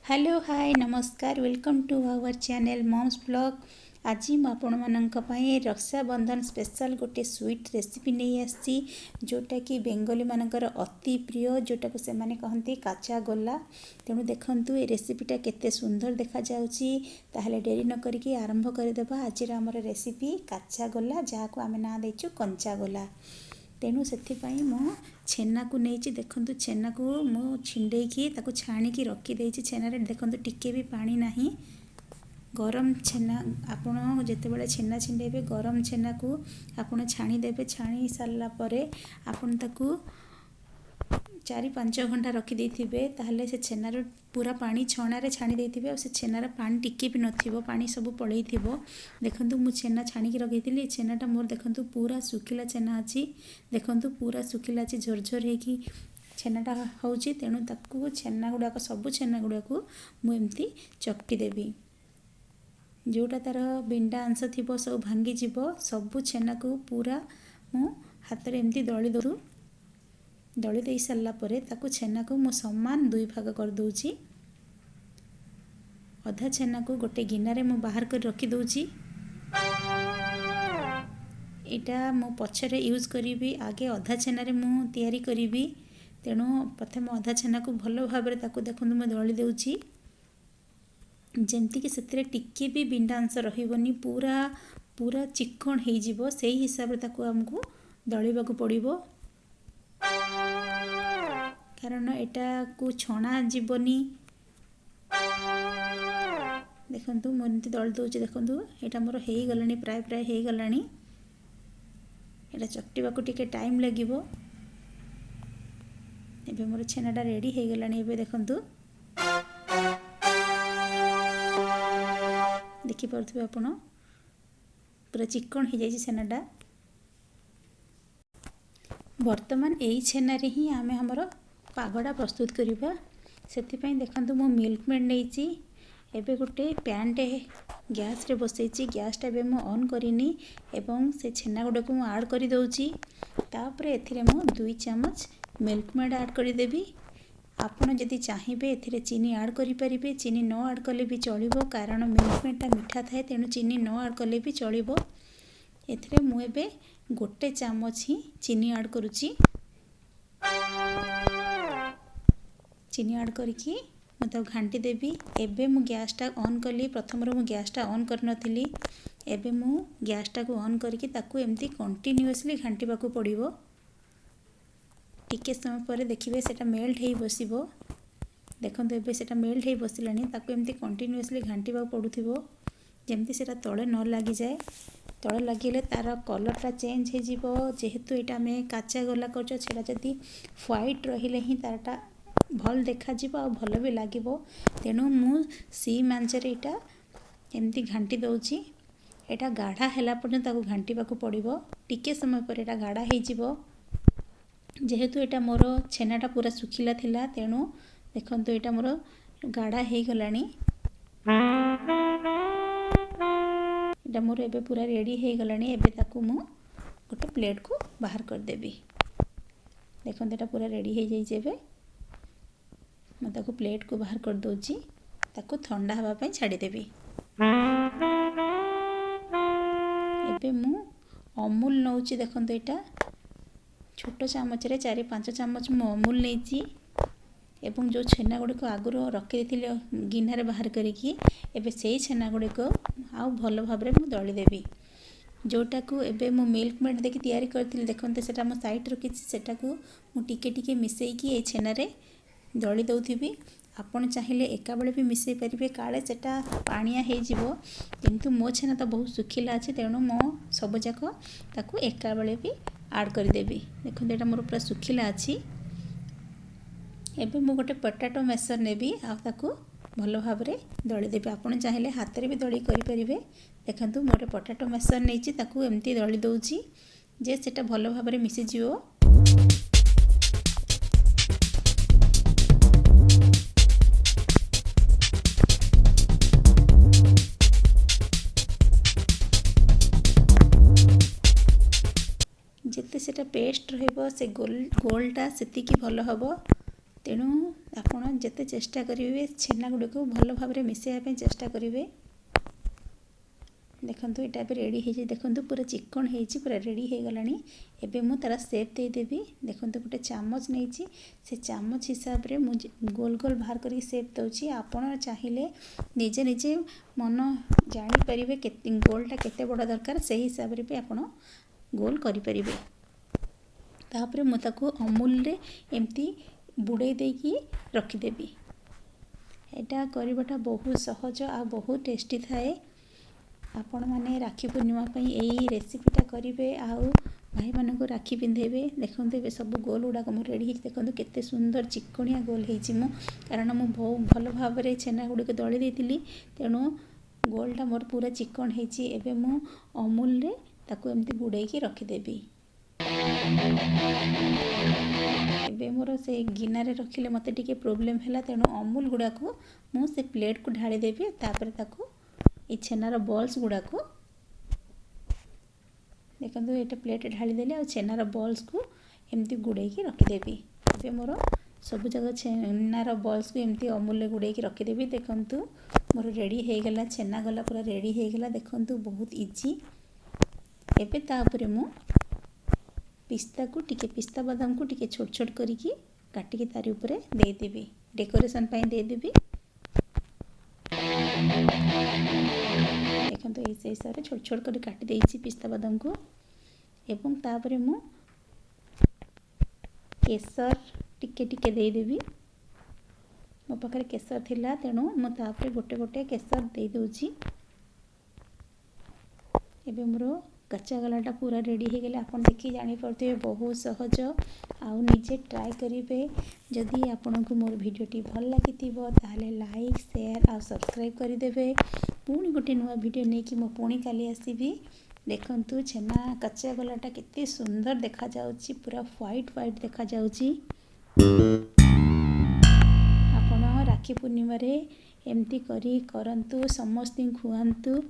Hello hi नमस्कार welcome to our channel moms blog. आज मुझे रक्षाबंधन स्पेशल गोटे स्वीट रेसिपी नहीं आसी जोटा कि बेंगली मानकर अति प्रिय जोटा को से माने कहते काचा गोला। तेणु देखंतु ये रेसिपीटा केते सुंदर देखा जाउची। ताहले डेरी न करिकी आरंभ करदेबा। आज आमर रेसिपी काचा गोला जहाँ को आम ना देचु कंचा गोला। तेणु से छेना को नहीं देखु छेना को मु छिंडेकी ताको छाणिकी रखीदे। छेना देखु टिके भी पानी नहीं। गरम छेना आपण जितेबाला छेना छिंडेबे गरम छेना को आपण छाणीदेवे। छाणी सारा पर आपण ताकू 4-5 घंटा रखी ताहले से छेनार पूरा पानी छणारे छाणी देथिबे और से छेनार पानी टिके भी नथिबो पानी सब पळैथिबो। देखंतु मु छेना छाणीकी रखीथिली। छेनाटा मोर देखंतु पूरा सुखिला छेना अछि। देखंतु पूरा सुखिला अछि झरझर हेकी छेनाटा होउची। तेणु ताकू छेना गुडाक सब छेना गुडाकू मु एमती चकटी देबी। जोटा तार बिंडा अंश थिबो सब भांगी जिवो। सब छेना को पूरा मु हाथ रे एमती दली दे सारा पर ताकू छेना को मु समान 2 भाग कर दूची। अधा छेना को गोटे गिनारे मु बाहर कर रखी दूची। इटा मु पछरे यूज करी। आगे अधा छेना मु तैयारी करी। तेणु प्रथम अधा छेना को भल भाव ताकू देखु मु दली दूची जमती कि से टिके भी बिंडा अंश रही पूरा पूरा चिकन हो जिवो। से हिसाब से आमको दलिबाकू पड़िबो कारण एटा को छणा जीवनी। देखंतु मोरती दल दूची। देखंतु एटा मोर हे गलानी प्राय प्राय हे गलानी। एटा चकटिबाकू टिके टाइम लागिबो। एबे मोर छेनाटा रेडी हे गलानी। एबे देखंतु देखि परथबे आपण पूरा चिकन हो जाई छेनाटा। वर्तमान यही छेना रे ही आमे हमर पागड़ा प्रस्तुत करिबा। सेति देखंतु मो मिल्क मेड नहींची। एबे गोटे पैन टे गैस रे बसैची। गैस टा मु ऑन करिनी एवं से छेना गुडा को मु ऐड करि दउची। तापर एथिरे मु 2 चम्मच मिल्क मेड ऐड करि देबी। आपण जदि चाहिबे एथिरे चीनी ऐड करि परिबे। चीनी न ऐड कले भी चलिबो कारण मिल्क मेड टा मीठा थाए। तेणु चीनी न ऐड कले भी चलिबो। एथिरे मु एबे गोटे चम्मच ही चीनी ऐड करूची। चीनी ऐड करके मुझे घाटी देवी। एबे मु गैस टा ऑन कली। प्रथम मु गैस टा ऑन कर नथिली। एबे मु गैस टा को ऑन करके ताकू एमती कंटिन्यूअसली घाटीबाकू पड़िबो। टिके समय पर देखिबे सेटा मेल्ट हेई बसिबो। देखंतु एबे सेटा मेल्ट हेई बसिलानी। ताकू एमती कंटिन्यूअसली घाटीबाकू पड़ुथिबो जेमती सेटा तळे न लागि जाए। तळे लागिले तार कलरटा चेंज हे जिवो। जेहेतु एटा में काचा गोला करछ सेटा जदी व्हाइट रहिले ही तारटा भल देखा जिवो आ भल भी लागिवो। तेणु मु सी मांचरे एटा एमती घाटी दउची। एटा गाढ़ा हैला पर्यंत ताकू घाटीबाकू पड़िबो। टिके समय पर एटा गाढ़ा हे जिवो। जेहेतु एटा मोर छेनाटा पूरा सुखिला थिला तेणु देखंतु एटा मोर गाढ़ा हे गलानी। एटा मोर एबे पूरा रेडी हे गलानी। एबे ताकू मु गोटे प्लेट को बाहर कर देबी। देखंतु एटा पूरा रेडी हे जाई जेबे मैं ताको प्लेट को बाहर कर दोची। ताको ठंडा हवा पई छाड़ी देबी। एबे मु अमूल नउची। देखंतु एटा छोटो चामच रे 4-5 चम्मच मु अमूल नेची एवं जो छेना गुडी को आगुरो रखी देथिले गिनारे बाहर करिकी एबे सेही छेना गुडी को आउ भलो भाबरे मु दळी देबी। जोटा को एबे मु मिल्क मेड देखि तैयारी करथिले देखंतु सेटा मु साइड रखी। सेटा को मु टिके टिके मिसेई की ए छेना रे दली दउथिबी। आपण चाहिए एका बेले भी मिसई परिबे काले सेटा पानिया हे जिवो। किंतु मो छेना तो बहुत सुखिला अछि तेणु मो सब जाक ताकू एका बेले भी ऐड कर देबी। देखो एटा मोर पूरा सुखिला अछि। एबे मु गोटे पोटैटो मैशर नेबी आ ताकू भलो भाबरे दली देबी। आपण चाहिए हाथ रे भी दली करि परिबे। देखंतु मोटे पोटैटो मैशर नेची ताकू एमती दली दउची जे सेटा भलो भाबरे मिसि जिवो। जेते सेटा पेस्ट रहिबो से गोलटा सेतिकी भलो हबो। तेणु आपण जेते चेष्टा करेंगे छेना गुड़ को भल भाव में मिसाइवाई चेष्टा करेंगे। देखो यहाँ भी रेडी हो देखो पूरा चिकन हो पूरा रेडी हो गला। एवं मुझे तार सेप देदेवी। देखो गोटे चामच नहीं से चामच हिसाब से मुझे गोल गोल बाहर कर सेप दूसरी। आपड़ चाहिए निजे निजे मन जापर गोलटा केते बड़ दरकार से हिसाब से भी आप गोल करें। तापर मुझे अमूल रे एमती बुड़े देकी रखिदेवी। यहाँ करवाटा बहुत सहज आ बहुत टेस्टी थाए। आपण मैंने राखी पूर्णिमा यही रेसिपीटा करेंगे आउ भाई मान को राखी पिंधेबे। देखते सब गोल गुड़ाक मुझे रेडी देखो केते सुंदर चिकनिया गोल हो कारण मुझे बहुत भल भाव में छेना गुड़िक दली देती तेणु गोलटा मोर पूरा चिकन होबे मु अमूल रे ताकू एमती बुड़े रखिदेवी। एबे मोर से गिनारे रखिले मते टिके प्रोब्लेम है तेणु अमूल गुड़ाक मुझे प्लेट को ढाली देवी। तापर ताकू ये छेनार बॉल्स गुड़ाक देखो ये प्लेट ढालीदेली आ छेनार बॉल्स को एमती गुड़े रखिदेवी। ए मोर सब जगह छेनार बॉल्स को एमती अमूल गुड़े रखिदेवी। देखु मोर रेडी हो गला छेना गला पूरा रेडी हो गला। देखु बहुत इजी। एबे तापर मु पिस्ता को टिके पिस्ता बादाम को टिके छोट छोट करिकी काटिकी तारी ऊपर देदेवी डेकोरेशन पाई देदेवी। देखो ये हिसाब से छोट छोट कर काटी देछि पिस्ता बादाम को। एवं तापर मु केसर टिके टिके देदेवी। मो पाखे केसर थिला तेणु मु तापर गोटे गोटे केसर दे दूची। एबे मोर कच्चा गलाटा पूरा रेडी हो गले। आपन देखि जानि परथे बहुत सहज आउ निजे ट्राई करिवे। जदि आपन को मोर वीडियोटी भल लागिथिबो ताले लाइक शेयर आ सब्सक्राइब कर देबे। पुणी गोटे नुआ वीडियो नहीं कि मो पुणी काली आसीबी। देखंतु छेना कच्चा गलाटा केते सुंदर देखा जाउची पूरा व्हाइट व्हाइट देखा जाउची। आपण राखी पूर्णिमा रे एमती करी करंतु समस्त खुआंतु।